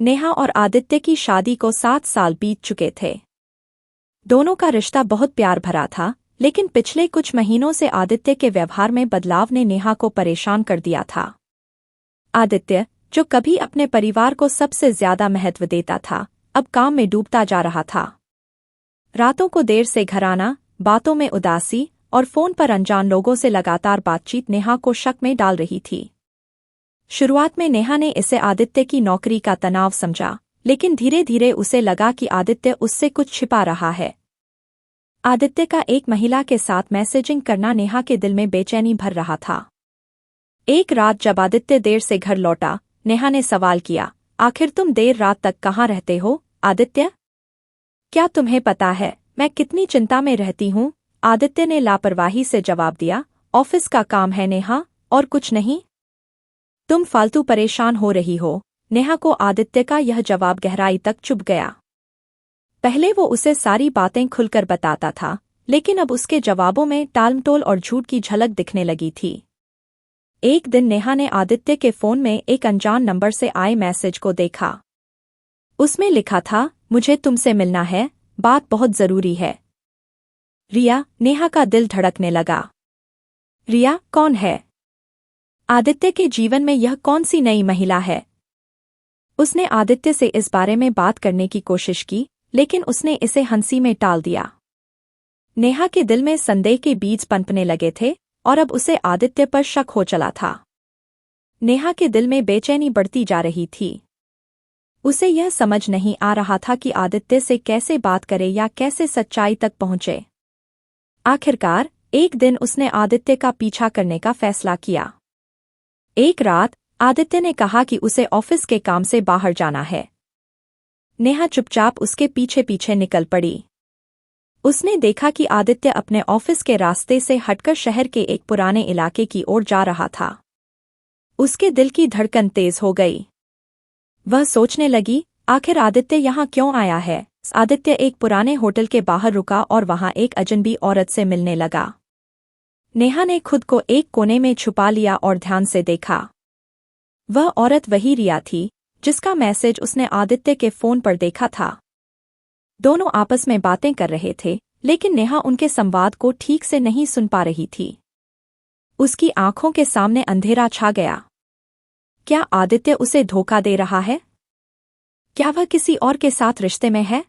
नेहा और आदित्य की शादी को 7 साल बीत चुके थे। दोनों का रिश्ता बहुत प्यार भरा था, लेकिन पिछले कुछ महीनों से आदित्य के व्यवहार में बदलाव ने नेहा को परेशान कर दिया था। आदित्य, जो कभी अपने परिवार को सबसे ज्यादा महत्व देता था, अब काम में डूबता जा रहा था। रातों को देर से घर आना, बातों में उदासी और फोन पर अनजान लोगों से लगातार बातचीत नेहा को शक में डाल रही थी। शुरुआत में नेहा ने इसे आदित्य की नौकरी का तनाव समझा, लेकिन धीरे धीरे उसे लगा कि आदित्य उससे कुछ छिपा रहा है। आदित्य का एक महिला के साथ मैसेजिंग करना नेहा के दिल में बेचैनी भर रहा था। एक रात जब आदित्य देर से घर लौटा, नेहा ने सवाल किया, आखिर तुम देर रात तक कहाँ रहते हो, आदित्य? क्या तुम्हें पता है मैं कितनी चिंता में रहती हूँ? आदित्य ने लापरवाही से जवाब दिया, ऑफिस का काम है नेहा, और कुछ नहीं। तुम फालतू परेशान हो रही हो। नेहा को आदित्य का यह जवाब गहराई तक चुभ गया। पहले वो उसे सारी बातें खुलकर बताता था, लेकिन अब उसके जवाबों में टालमटोल और झूठ की झलक दिखने लगी थी। एक दिन नेहा ने आदित्य के फोन में एक अनजान नंबर से आए मैसेज को देखा। उसमें लिखा था, मुझे तुमसे मिलना है, बात बहुत जरूरी है। रिया। नेहा का दिल धड़कने लगा। रिया कौन है? आदित्य के जीवन में यह कौन सी नई महिला है? उसने आदित्य से इस बारे में बात करने की कोशिश की, लेकिन उसने इसे हंसी में टाल दिया। नेहा के दिल में संदेह के बीज पनपने लगे थे और अब उसे आदित्य पर शक हो चला था। नेहा के दिल में बेचैनी बढ़ती जा रही थी। उसे यह समझ नहीं आ रहा था कि आदित्य से कैसे बात करे या कैसे सच्चाई तक पहुंचे। आखिरकार एक दिन उसने आदित्य का पीछा करने का फैसला किया। एक रात आदित्य ने कहा कि उसे ऑफिस के काम से बाहर जाना है। नेहा चुपचाप उसके पीछे पीछे निकल पड़ी। उसने देखा कि आदित्य अपने ऑफिस के रास्ते से हटकर शहर के एक पुराने इलाके की ओर जा रहा था। उसके दिल की धड़कन तेज हो गई। वह सोचने लगी, आखिर आदित्य यहाँ क्यों आया है? आदित्य एक पुराने होटल के बाहर रुका और वहां एक अजनबी औरत से मिलने लगा। नेहा ने खुद को एक कोने में छुपा लिया और ध्यान से देखा। वह औरत वही रिया थी, जिसका मैसेज उसने आदित्य के फोन पर देखा था। दोनों आपस में बातें कर रहे थे, लेकिन नेहा उनके संवाद को ठीक से नहीं सुन पा रही थी। उसकी आंखों के सामने अंधेरा छा गया। क्या आदित्य उसे धोखा दे रहा है? क्या वह किसी और के साथ रिश्ते में है?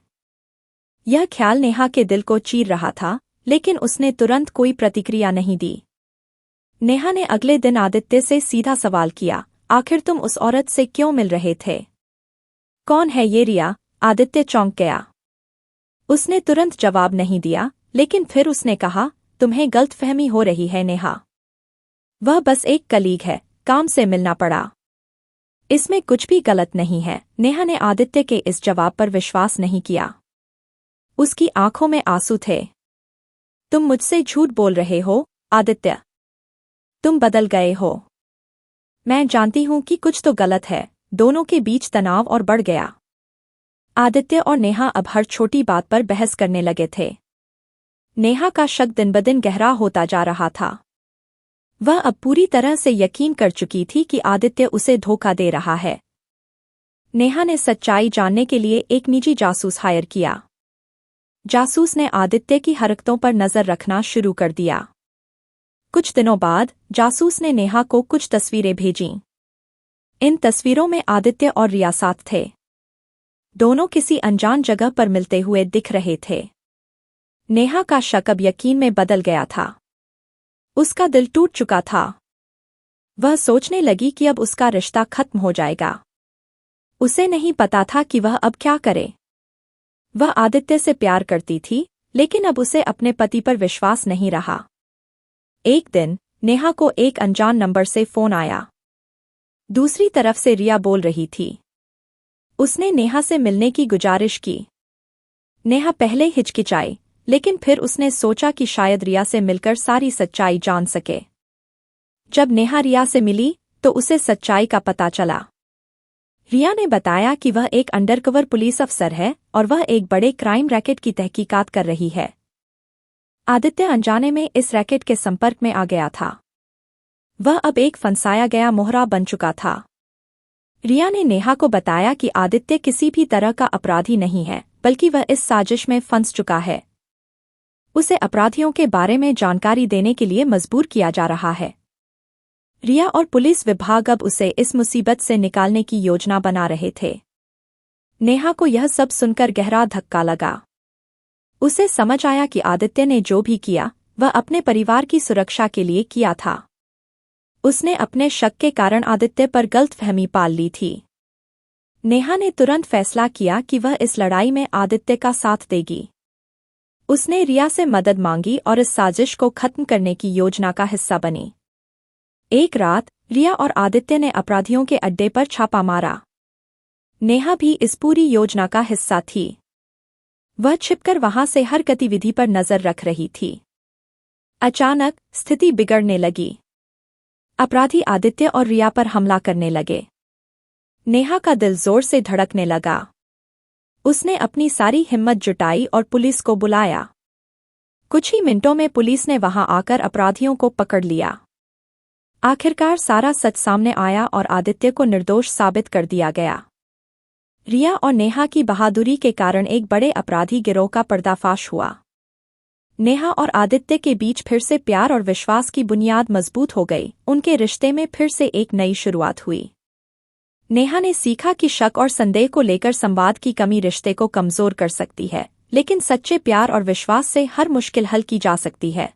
यह ख्याल नेहा के दिल को चीर रहा था, लेकिन उसने तुरंत कोई प्रतिक्रिया नहीं दी। नेहा ने अगले दिन आदित्य से सीधा सवाल किया, आखिर तुम उस औरत से क्यों मिल रहे थे? कौन है ये रिया? आदित्य चौंक गया। उसने तुरंत जवाब नहीं दिया, लेकिन फिर उसने कहा, तुम्हें गलतफहमी हो रही है नेहा। वह बस एक कलीग है, काम से मिलना पड़ा। इसमें कुछ भी गलत नहीं है। नेहा ने आदित्य के इस जवाब पर विश्वास नहीं किया। उसकी आंखों में आंसू थे। तुम मुझसे झूठ बोल रहे हो, आदित्य। तुम बदल गए हो। मैं जानती हूं कि कुछ तो गलत है। दोनों के बीच तनाव और बढ़ गया। आदित्य और नेहा अब हर छोटी बात पर बहस करने लगे थे। नेहा का शक दिन-ब-दिन गहरा होता जा रहा था। वह अब पूरी तरह से यकीन कर चुकी थी कि आदित्य उसे धोखा दे रहा है। नेहा ने सच्चाई जानने के लिए एक निजी जासूस हायर किया। जासूस ने आदित्य की हरकतों पर नजर रखना शुरू कर दिया। कुछ दिनों बाद जासूस ने नेहा को कुछ तस्वीरें भेजीं। इन तस्वीरों में आदित्य और रिया साथ थे। दोनों किसी अनजान जगह पर मिलते हुए दिख रहे थे। नेहा का शक अब यकीन में बदल गया था। उसका दिल टूट चुका था। वह सोचने लगी कि अब उसका रिश्ता खत्म हो जाएगा। उसे नहीं पता था कि वह अब क्या करे। वह आदित्य से प्यार करती थी, लेकिन अब उसे अपने पति पर विश्वास नहीं रहा। एक दिन नेहा को एक अनजान नंबर से फोन आया। दूसरी तरफ से रिया बोल रही थी। उसने नेहा से मिलने की गुजारिश की। नेहा पहले हिचकिचाई, लेकिन फिर उसने सोचा कि शायद रिया से मिलकर सारी सच्चाई जान सके। जब नेहा रिया से मिली तो उसे सच्चाई का पता चला। रिया ने बताया कि वह एक अंडरकवर पुलिस अफसर है और वह एक बड़े क्राइम रैकेट की तहकीकात कर रही है। आदित्य अनजाने में इस रैकेट के संपर्क में आ गया था। वह अब एक फंसाया गया मोहरा बन चुका था। रिया ने नेहा को बताया कि आदित्य किसी भी तरह का अपराधी नहीं है, बल्कि वह इस साजिश में फंस चुका है। उसे अपराधियों के बारे में जानकारी देने के लिए मजबूर किया जा रहा है। रिया और पुलिस विभाग अब उसे इस मुसीबत से निकालने की योजना बना रहे थे। नेहा को यह सब सुनकर गहरा धक्का लगा। उसे समझ आया कि आदित्य ने जो भी किया वह अपने परिवार की सुरक्षा के लिए किया था। उसने अपने शक के कारण आदित्य पर गलतफहमी पाल ली थी। नेहा ने तुरंत फैसला किया कि वह इस लड़ाई में आदित्य का साथ देगी। उसने रिया से मदद मांगी और इस साजिश को खत्म करने की योजना का हिस्सा बनी। एक रात रिया और आदित्य ने अपराधियों के अड्डे पर छापा मारा। नेहा भी इस पूरी योजना का हिस्सा थी। वह छिपकर वहां से हर गतिविधि पर नजर रख रही थी। अचानक स्थिति बिगड़ने लगी। अपराधी आदित्य और रिया पर हमला करने लगे। नेहा का दिल जोर से धड़कने लगा। उसने अपनी सारी हिम्मत जुटाई और पुलिस को बुलाया। कुछ ही मिनटों में पुलिस ने वहां आकर अपराधियों को पकड़ लिया। आखिरकार सारा सच सामने आया और आदित्य को निर्दोष साबित कर दिया गया। रिया और नेहा की बहादुरी के कारण एक बड़े अपराधी गिरोह का पर्दाफाश हुआ। नेहा और आदित्य के बीच फिर से प्यार और विश्वास की बुनियाद मजबूत हो गई। उनके रिश्ते में फिर से एक नई शुरुआत हुई। नेहा ने सीखा कि शक और संदेह को लेकर संवाद की कमी रिश्ते को कमजोर कर सकती है, लेकिन सच्चे प्यार और विश्वास से हर मुश्किल हल की जा सकती है।